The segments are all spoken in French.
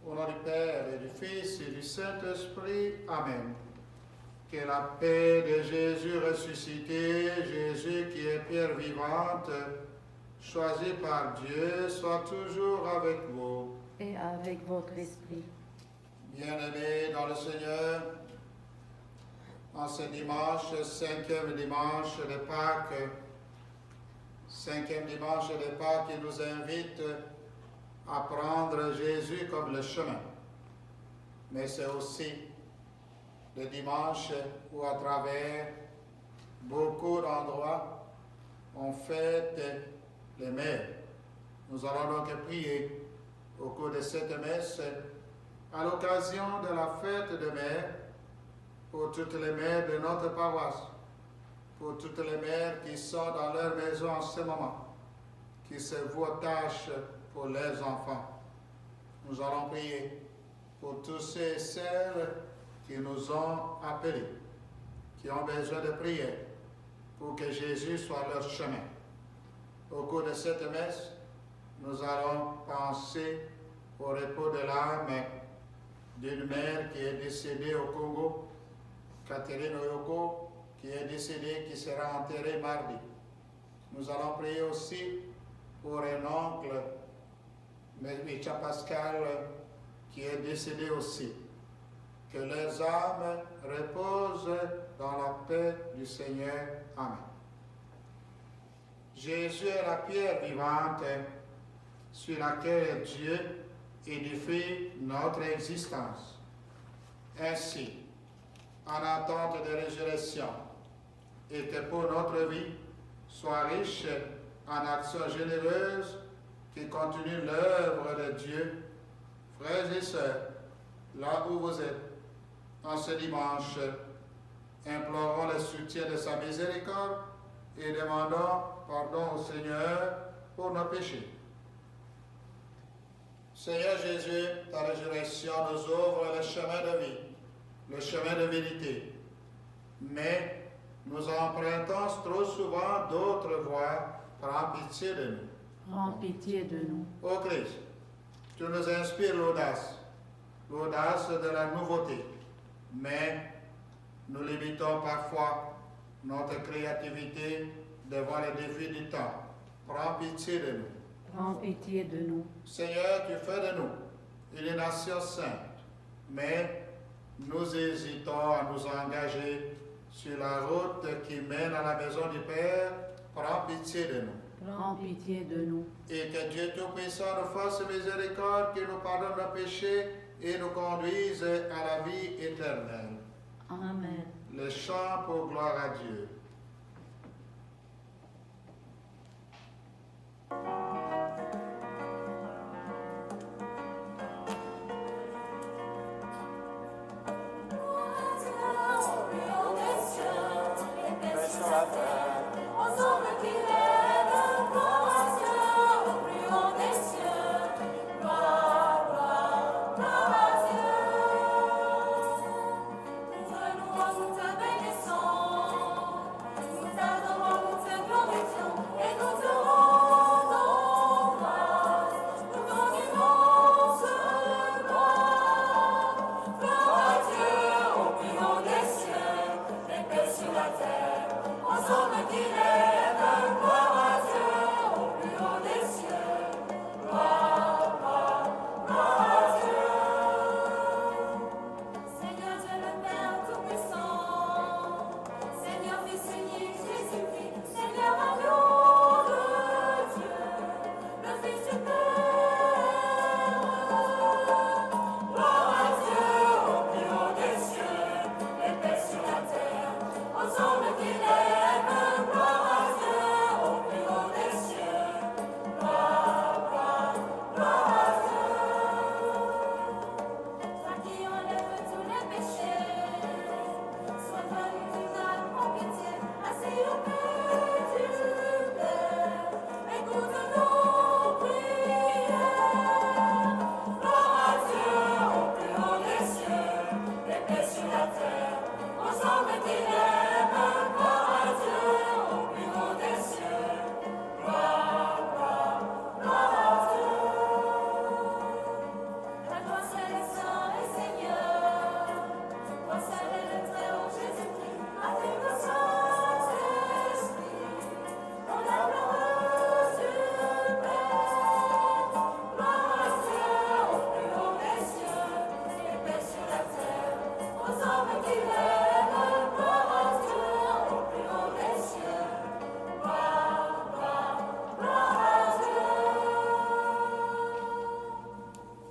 Au nom du Père et du Fils et du Saint-Esprit. Amen. Que la paix de Jésus ressuscité, Jésus qui est pierre vivante, choisi par Dieu, soit toujours avec vous. Et avec votre esprit. Bien-aimés dans le Seigneur, en ce dimanche, 5e dimanche de Pâques, 5e dimanche de Pâques qui nous invite à prendre Jésus comme le chemin. Mais c'est aussi le dimanche où à travers beaucoup d'endroits, on fête les mères. Nous allons donc prier au cours de cette messe à l'occasion de la fête des mères pour toutes les mères de notre paroisse, pour toutes les mères qui sont dans leur maison en ce moment, qui se vouent tâches pour leurs enfants. Nous allons prier pour tous ceux et celles qui nous ont appelés, qui ont besoin de prière pour que Jésus soit leur chemin. Au cours de cette messe, nous allons penser au repos de l'âme d'une mère qui est décédée au Congo, Catherine Oyoko, qui est décédée, qui sera enterrée mardi. Nous allons prier aussi pour un oncle, Micha Pascal, qui est décédé aussi. Que leurs âmes reposent dans la paix du Seigneur. Amen. Jésus est la pierre vivante sur laquelle Dieu édifie notre existence. Ainsi, en attente de résurrection, et que pour notre vie soit riche en actions généreuses qui continuent l'œuvre de Dieu, frères et sœurs, là où vous êtes, en ce dimanche, implorons le soutien de sa miséricorde et demandons pardon au Seigneur pour nos péchés. Seigneur Jésus, ta résurrection nous ouvre le chemin de vie, le chemin de vérité. Mais nous empruntons trop souvent d'autres voies. Prends pitié de nous. Prends pitié de nous. Ô Christ, tu nous inspires l'audace de la nouveauté. Mais nous limitons parfois notre créativité devant les défis du temps. Prends pitié de nous. Prends pitié de nous. Seigneur, tu fais de nous une nation sainte, mais nous hésitons à nous engager sur la route qui mène à la maison du Père. Prends pitié de nous. Prends pitié de nous. Et que Dieu Tout-Puissant nous fasse miséricorde, qu'il nous pardonne nos péchés et nous conduise à la vie éternelle. Amen. Le chant pour gloire à Dieu. Et nous te rendons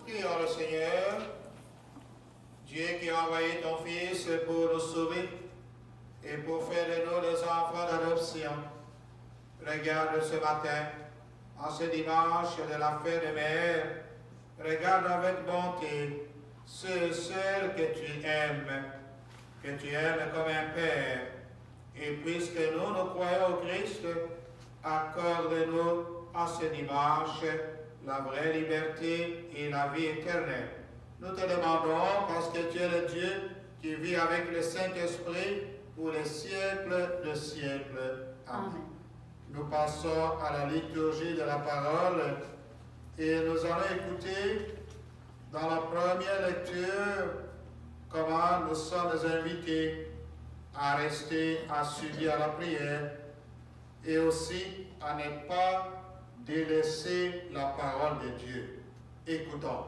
Prions le Seigneur, Dieu qui a envoyé ton Fils pour nous sauver et pour faire de nous des enfants d'adoption. Regarde ce matin, en ce dimanche de la fête des mères, regarde avec bonté ceux et celles que tu aimes comme un Père. Et puisque nous croyons au Christ, accorde-nous en ce dimanche la vraie liberté et la vie éternelle. Nous te demandons, parce que tu es le Dieu qui vit avec le Saint-Esprit pour les siècles de siècles. Amen. Nous passons à la liturgie de la parole et nous allons écouter dans la première lecture comment nous sommes invités à rester assidus à la prière et aussi à ne pas délaisser la parole de Dieu. Écoutons.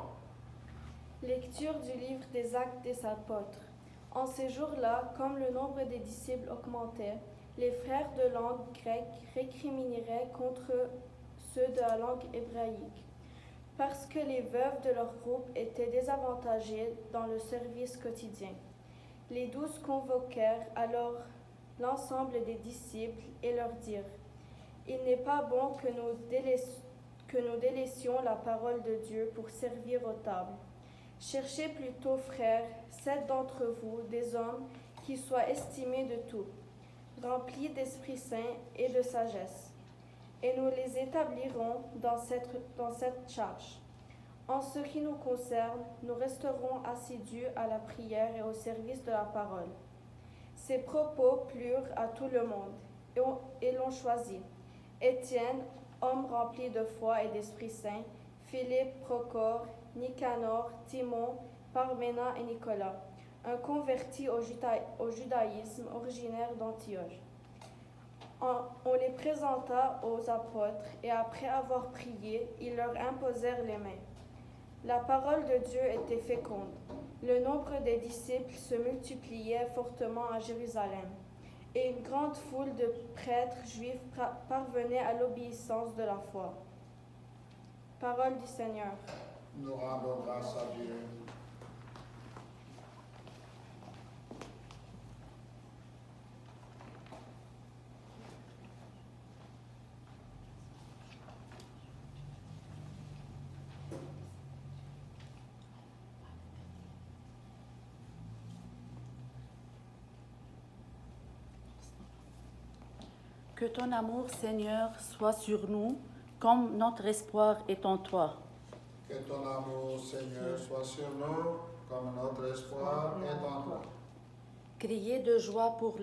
Lecture du livre des Actes des Apôtres. En ces jours-là, comme le nombre des disciples augmentait, les frères de langue grecque récrimineraient contre ceux de la langue hébraïque, parce que les veuves de leur groupe étaient désavantagées dans le service quotidien. Les 12 convoquèrent alors l'ensemble des disciples et leur dirent : Il n'est pas bon que nous délaissions la parole de Dieu pour servir aux tables. Cherchez plutôt, frères, 7 d'entre vous, des hommes qui soient estimés de tout, remplis d'Esprit Saint et de sagesse, et nous les établirons dans cette charge. En ce qui nous concerne, nous resterons assidus à la prière et au service de la parole. Ces propos plurent à tout le monde, et l'on choisit Étienne, homme rempli de foi et d'Esprit Saint, Philippe, Procore, Nicanor, Timon, Parména et Nicolas, un converti au judaïsme originaire d'Antioche. On les présenta aux apôtres et après avoir prié, ils leur imposèrent les mains. La parole de Dieu était féconde. Le nombre des disciples se multipliait fortement à Jérusalem, et une grande foule de prêtres juifs parvenait à l'obéissance de la foi. Parole du Seigneur. Nous rendons grâce à Dieu. Que ton amour, Seigneur, soit sur nous, comme notre espoir est en toi. Que ton amour, Seigneur, soit sur nous, comme notre espoir est en toi. Criez de joie pour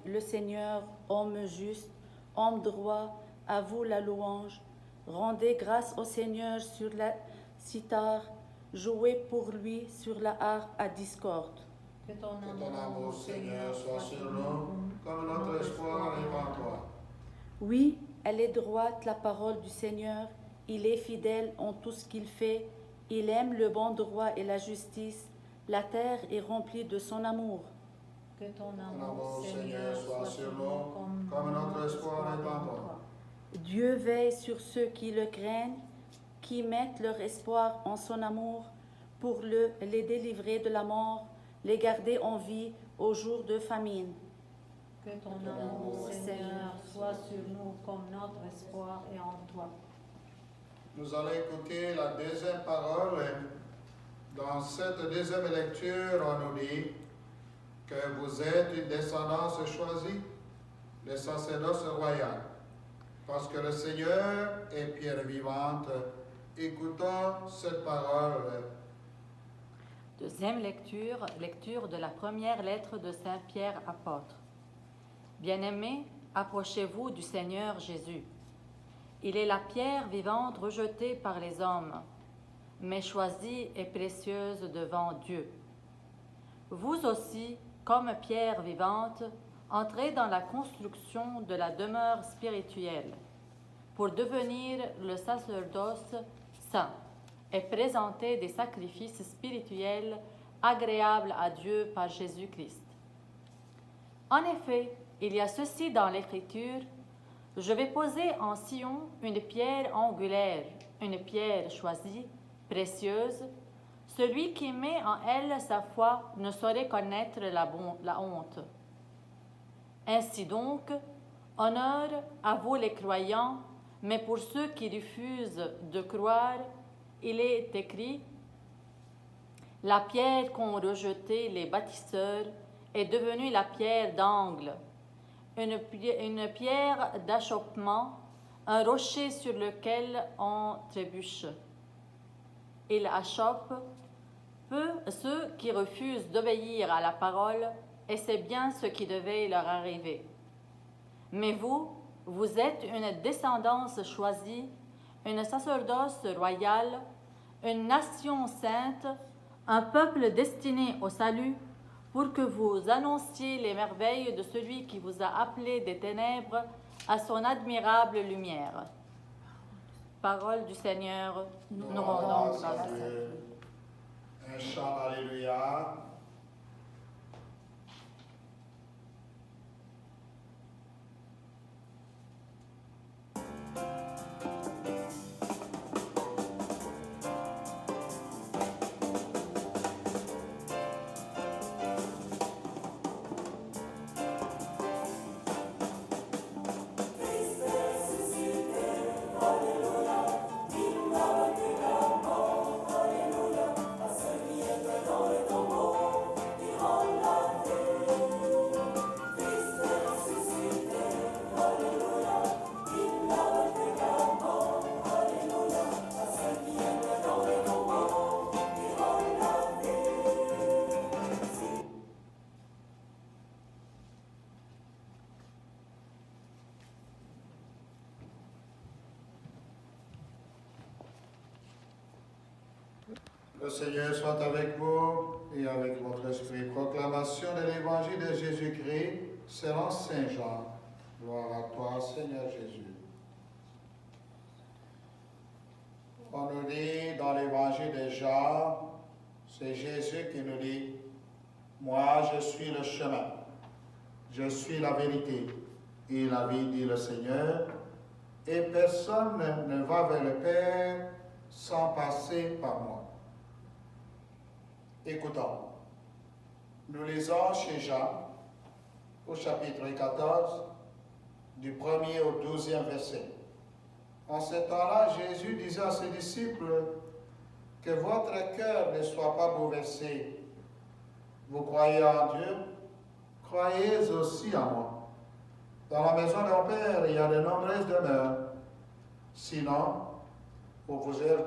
le Seigneur, homme juste, homme droit, à vous la louange. Rendez grâce au Seigneur sur la cithare, jouez pour lui sur la harpe à discorde. Que ton amour, Seigneur, soit sur nous, comme notre espoir est en toi. Oui, elle est droite, la parole du Seigneur. Il est fidèle en tout ce qu'il fait. Il aime le bon droit et la justice. La terre est remplie de son amour. Que ton amour, Seigneur, soit sur nous, comme notre espoir est en toi. Dieu veille sur ceux qui le craignent, qui mettent leur espoir en son amour, pour les délivrer de la mort, les garder en vie au jour de famine. Que ton amour, Seigneur, soit sur nous comme notre espoir est en toi. Nous allons écouter la deuxième parole. Dans cette deuxième lecture, on nous dit que vous êtes une descendance choisie, le sacerdoce royal, parce que le Seigneur est pierre vivante. Écoutons cette parole. Deuxième lecture, lecture de la première lettre de Saint Pierre apôtre. Bien-aimés, approchez-vous du Seigneur Jésus. Il est la pierre vivante rejetée par les hommes, mais choisie et précieuse devant Dieu. Vous aussi, comme pierre vivante, entrez dans la construction de la demeure spirituelle, pour devenir le sacerdoce saint et présenter des sacrifices spirituels agréables à Dieu par Jésus-Christ. En effet, il y a ceci dans l'Écriture: je vais poser en Sion une pierre angulaire, une pierre choisie, précieuse. Celui qui met en elle sa foi ne saurait connaître la honte. Ainsi donc, honneur à vous les croyants, mais pour ceux qui refusent de croire, il est écrit: la pierre qu'ont rejetée les bâtisseurs est devenue la pierre d'angle, une pierre d'achoppement, un rocher sur lequel on trébuche. Il achoppe peu ceux qui refusent d'obéir à la parole, et c'est bien ce qui devait leur arriver. Mais vous, vous êtes une descendance choisie, une sacerdoce royale, une nation sainte, un peuple destiné au salut, pour que vous annonciez les merveilles de celui qui vous a appelés des ténèbres à son admirable lumière. Parole du Seigneur, nous rendons grâce à Dieu. Un chant d'Alléluia. Le Seigneur soit avec vous et avec votre esprit. Proclamation de l'Évangile de Jésus-Christ selon Saint Jean. Gloire à toi, Seigneur Jésus. On nous dit dans l'Évangile de Jean, c'est Jésus qui nous dit: moi, je suis le chemin, je suis la vérité et la vie, dit le Seigneur, et personne ne va vers le Père sans passer par moi. Écoutons. Nous lisons chez Jean, au chapitre 14, du 1er au 12e verset. En ce temps-là, Jésus disait à ses disciples: que votre cœur ne soit pas bouleversé. Vous croyez en Dieu, croyez aussi en moi. Dans la maison de mon Père, il y a de nombreuses demeures. Sinon, pour vous dire,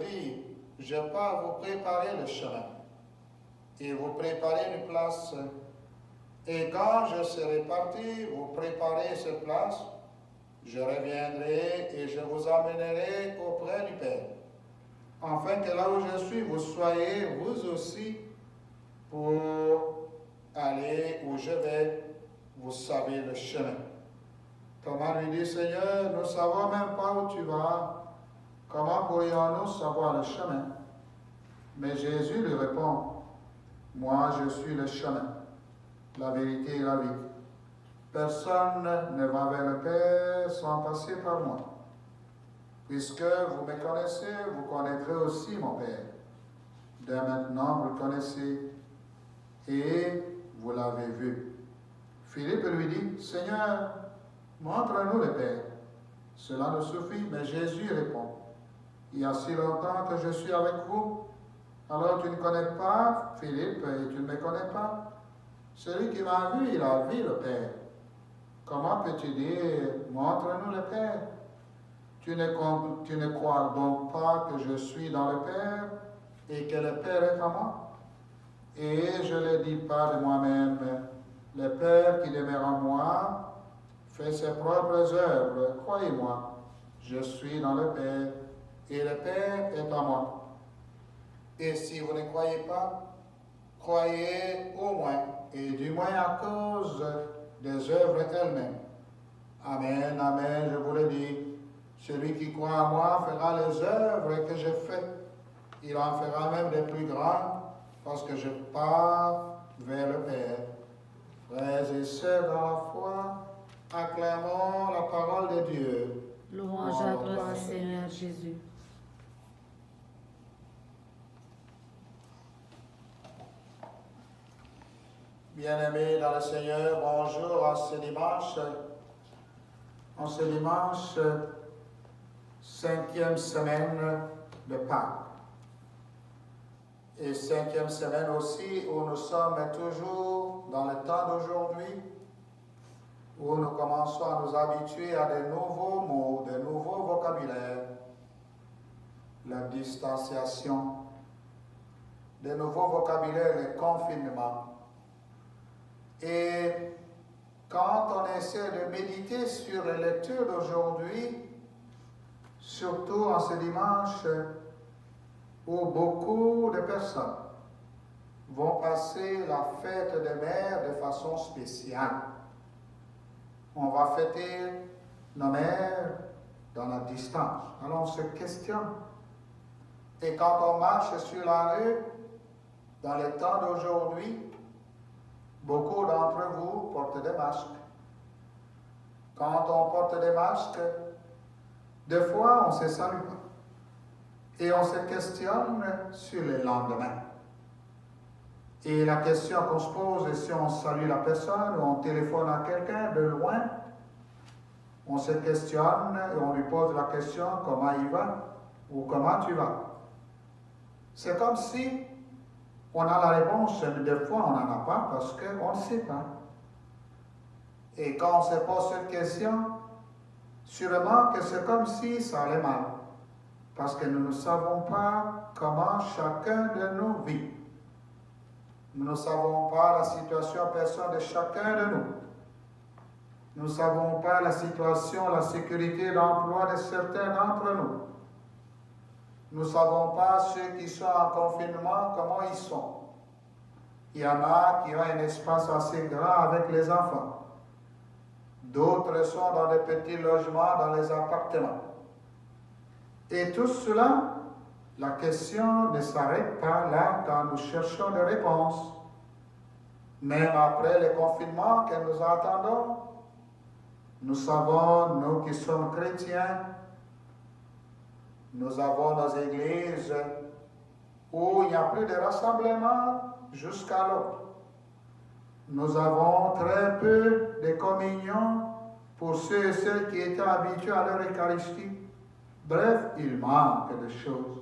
je pars vous préparer le chemin. Et vous préparez une place. Et quand je serai parti, vous préparez cette place, je reviendrai et je vous emmènerai auprès du Père, afin que là où je suis, vous soyez vous aussi, pour aller où je vais, vous savez le chemin. Thomas lui dit: Seigneur, nous ne savons même pas où tu vas, comment pourrions-nous savoir le chemin? Mais Jésus lui répond: moi, je suis le chemin, la vérité et la vie. Personne ne va vers le Père sans passer par moi. Puisque vous me connaissez, vous connaîtrez aussi mon Père. Dès maintenant, vous le connaissez et vous l'avez vu. Philippe lui dit: Seigneur, montre-nous le Père. Cela nous suffit. Mais Jésus répond: il y a si longtemps que je suis avec vous, alors tu ne connais pas Philippe et tu ne me connais pas. Celui qui m'a vu, il a vu le Père. Comment peux-tu dire: montre-nous le Père? Tu ne crois donc pas que je suis dans le Père et que le Père est en moi? Et je ne le dis pas de moi-même. Le Père qui demeure en moi fait ses propres œuvres. Croyez-moi, je suis dans le Père et le Père est en moi. Et si vous ne croyez pas, croyez au moins, et du moins à cause des œuvres elles-mêmes. Amen, amen, je vous le dis, celui qui croit en moi fera les œuvres que je fais. Il en fera même des plus grandes, parce que je pars vers le Père. Frères et sœurs dans la foi, acclamons la parole de Dieu. Louange à toi, Seigneur Jésus. Bien-aimés dans le Seigneur, bonjour en ce dimanche, 5e semaine de Pâques. Et 5e semaine aussi où nous sommes toujours dans le temps d'aujourd'hui, où nous commençons à nous habituer à de nouveaux mots, de nouveaux vocabulaires, la distanciation, de nouveaux vocabulaires, le confinement. Et quand on essaie de méditer sur les lectures d'aujourd'hui, surtout en ce dimanche où beaucoup de personnes vont passer la fête des mères de façon spéciale. On va fêter nos mères dans la distance. Alors on se questionne. Et quand on marche sur la rue, dans le temps d'aujourd'hui, beaucoup d'entre vous portent des masques. Quand on porte des masques, des fois on ne se salue pas. Et on se questionne sur le lendemain. Et la question qu'on se pose est si on salue la personne ou on téléphone à quelqu'un de loin, on se questionne et on lui pose la question comment il va ou comment tu vas. C'est comme si on a la réponse, mais des fois on n'en a pas parce qu'on ne sait pas. Et quand on se pose cette question, sûrement que c'est comme si ça allait mal. Parce que nous ne savons pas comment chacun de nous vit. Nous ne savons pas la situation personnelle de chacun de nous. Nous ne savons pas la situation, la sécurité d'emploi de certains d'entre nous. Nous ne savons pas ceux qui sont en confinement, comment ils sont. Il y en a qui ont un espace assez grand avec les enfants. D'autres sont dans des petits logements, dans les appartements. Et tout cela, la question ne s'arrête pas là quand nous cherchons des réponses. Même après le confinement que nous attendons, nous savons, nous qui sommes chrétiens, nous avons nos églises où il n'y a plus de rassemblement jusqu'à l'autre. Nous avons très peu de communion pour ceux et celles qui étaient habitués à leur Eucharistie. Bref, il manque de choses.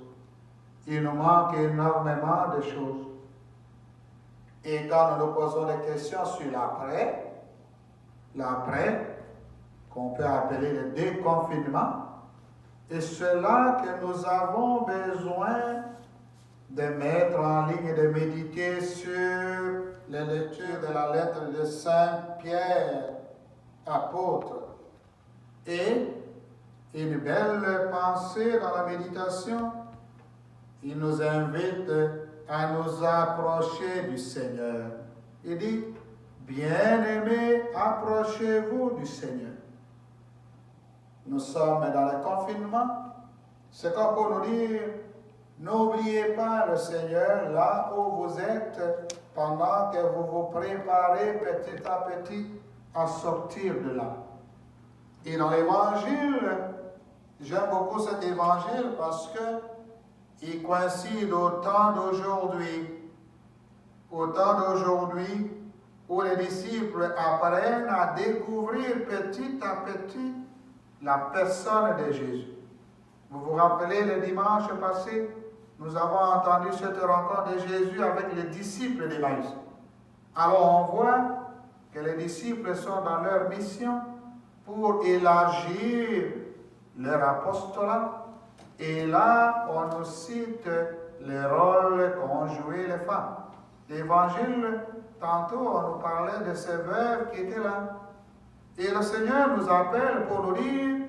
Il nous manque énormément de choses. Et quand nous nous posons des questions sur l'après, qu'on peut appeler le déconfinement, et c'est là que nous avons besoin de mettre en ligne et de méditer sur les lectures de la lettre de Saint Pierre, apôtre. Et une belle pensée dans la méditation, il nous invite à nous approcher du Seigneur. Il dit, bien-aimés, approchez-vous du Seigneur. Nous sommes dans le confinement. C'est comme pour nous dire, n'oubliez pas le Seigneur là où vous êtes pendant que vous vous préparez petit à petit à sortir de là. Et dans l'Évangile, j'aime beaucoup cet Évangile parce qu'il coïncide au temps d'aujourd'hui. Au temps d'aujourd'hui où les disciples apprennent à découvrir petit à petit la personne de Jésus. Vous vous rappelez le dimanche passé, nous avons entendu cette rencontre de Jésus avec les disciples d'Emmaüs. Alors on voit que les disciples sont dans leur mission pour élargir leur apostolat. Et là, on nous cite les rôles qu'ont joué les femmes. L'Évangile, tantôt, on nous parlait de ces veuves qui étaient là. Et le Seigneur nous appelle pour nous dire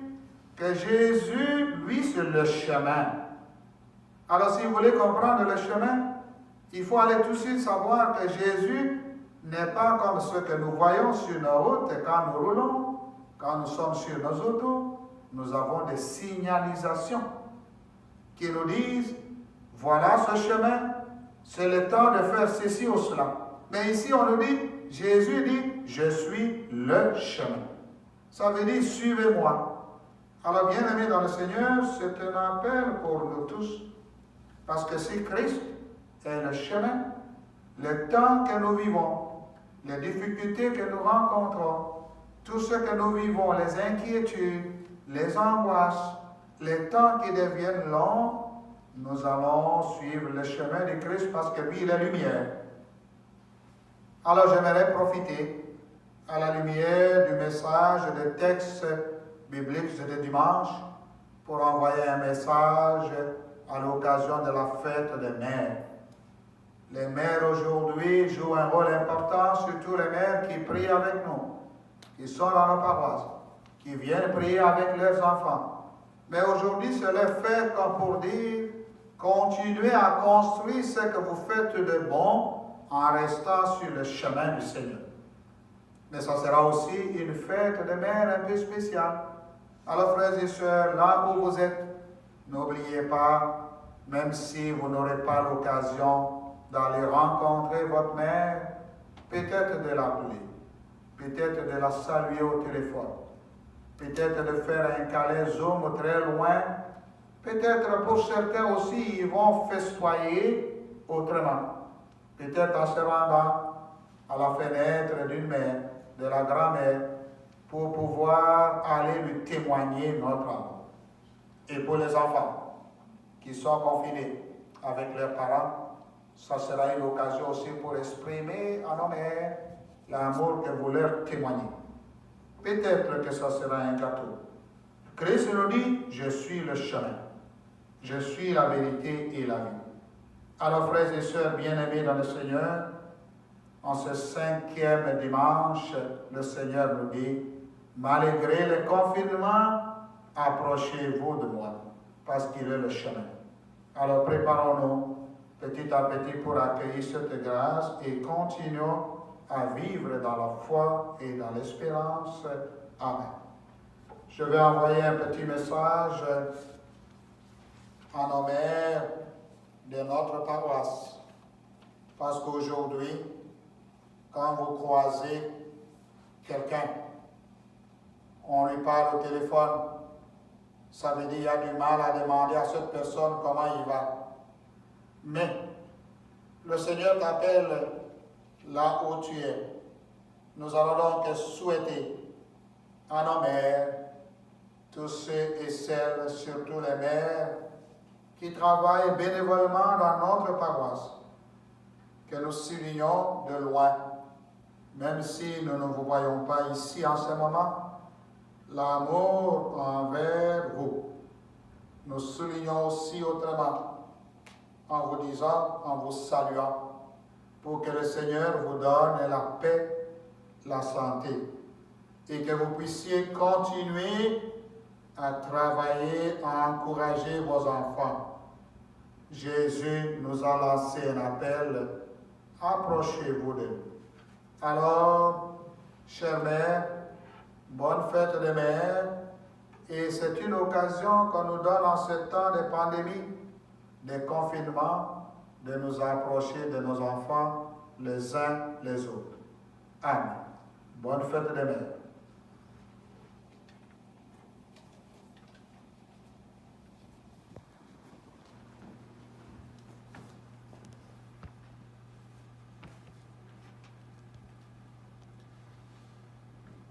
que Jésus, lui, c'est le chemin. Alors, si vous voulez comprendre le chemin, il faut aller tout de suite savoir que Jésus n'est pas comme ce que nous voyons sur nos routes quand nous roulons, quand nous sommes sur nos autos. Nous avons des signalisations qui nous disent, voilà ce chemin, c'est le temps de faire ceci ou cela. Mais ici, on nous dit, Jésus dit, je suis le chemin. Ça veut dire, suivez-moi. Alors, bien-aimés dans le Seigneur, c'est un appel pour nous tous. Parce que si Christ est le chemin, le temps que nous vivons, les difficultés que nous rencontrons, tout ce que nous vivons, les inquiétudes, les angoisses, les temps qui deviennent longs, nous allons suivre le chemin de Christ parce que lui, il est lumière. Alors j'aimerais profiter à la lumière du message des textes bibliques de dimanche pour envoyer un message à l'occasion de la fête des mères. Les mères aujourd'hui jouent un rôle important, surtout les mères qui prient avec nous, qui sont dans nos paroisses, qui viennent prier avec leurs enfants. Mais aujourd'hui, c'est le fait comme pour dire, continuez à construire ce que vous faites de bon en restant sur le chemin du Seigneur. Mais ça sera aussi une fête de mères un peu spéciale. Alors, frères et sœurs, là où vous êtes, n'oubliez pas, même si vous n'aurez pas l'occasion d'aller rencontrer votre mère, peut-être de l'appeler, peut-être de la saluer au téléphone, peut-être de faire un câlin Zoom très loin, peut-être pour certains aussi, ils vont festoyer autrement. Peut-être en se rendant à la fenêtre d'une mère, de la grand-mère, pour pouvoir aller lui témoigner notre amour. Et pour les enfants qui sont confinés avec leurs parents, ça sera une occasion aussi pour exprimer à nos mères l'amour que vous leur témoignez. Peut-être que ça sera un gâteau. Christ nous dit, je suis le chemin. Je suis la vérité et la vie. Alors, frères et sœurs bien-aimés dans le Seigneur, en ce 5e dimanche, le Seigneur nous dit, malgré le confinement, approchez-vous de moi, parce qu'il est le chemin. Alors, préparons-nous petit à petit pour accueillir cette grâce et continuons à vivre dans la foi et dans l'espérance. Amen. Je vais envoyer un petit message à nos mères de notre paroisse. Parce qu'aujourd'hui, quand vous croisez quelqu'un, on lui parle au téléphone, ça veut dire qu'il y a du mal à demander à cette personne comment il va. Mais le Seigneur t'appelle là où tu es. Nous allons donc souhaiter à nos mères, tous ceux et celles, surtout les mères, qui travaillent bénévolement dans notre paroisse, que nous soulignons de loin, même si nous ne vous voyons pas ici en ce moment, l'amour envers vous. Nous soulignons aussi autrement, en vous disant, en vous saluant, pour que le Seigneur vous donne la paix, la santé, et que vous puissiez continuer à travailler, à encourager vos enfants. Jésus nous a lancé un appel, approchez-vous de nous. Alors, chères mères, bonne fête des mères, et c'est une occasion qu'on nous donne en ce temps de pandémie, de confinement, de nous approcher de nos enfants les uns les autres. Amen. Bonne fête des mères.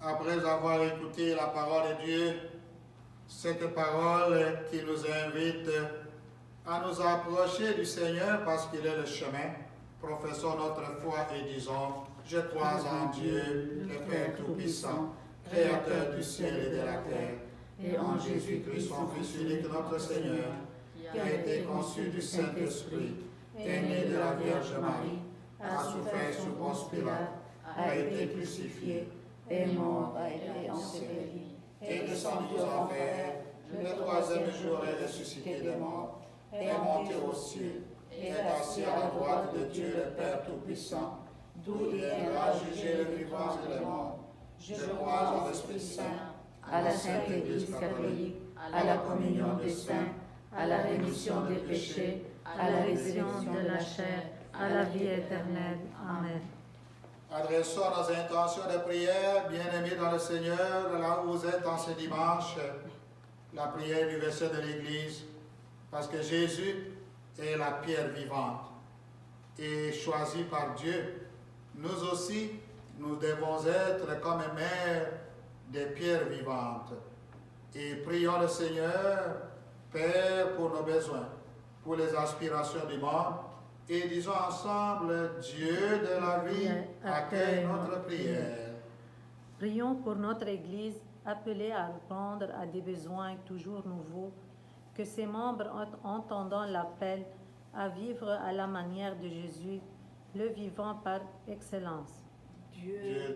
Après avoir écouté la parole de Dieu, cette parole qui nous invite à nous approcher du Seigneur parce qu'il est le chemin, professons notre foi et disons, je crois en Dieu, le Père Tout-Puissant, Créateur du ciel et de la terre, et en Jésus-Christ, son Fils unique, notre Seigneur, qui a été conçu du Saint-Esprit, est né de la Vierge Marie, a souffert sous Ponce Pilate, a été crucifié, est mort, a été enseveli, est descendu aux enfers, le troisième jour est ressuscité des morts, est monté aux cieux, est assis à la droite de Dieu le Père Tout-Puissant, d'où il viendra juger les vivants et les morts. Je crois en l'Esprit Saint, à la Sainte Église catholique, à la communion des saints, à la rémission des péchés, à la résurrection de la chair, à la vie éternelle. Amen. Adressons nos intentions de prière, bien-aimés dans le Seigneur, là où vous êtes en ce dimanche, la prière universelle de l'Église, parce que Jésus est la pierre vivante et choisie par Dieu. Nous aussi, nous devons être comme mère des pierres vivantes. Et prions le Seigneur, Père, pour nos besoins, pour les aspirations du monde, et disons ensemble, Dieu de la vie, accueille notre prière. Prions pour notre Église appelée à répondre à des besoins toujours nouveaux, que ses membres, entendant l'appel à vivre à la manière de Jésus, le vivant par excellence. Dieu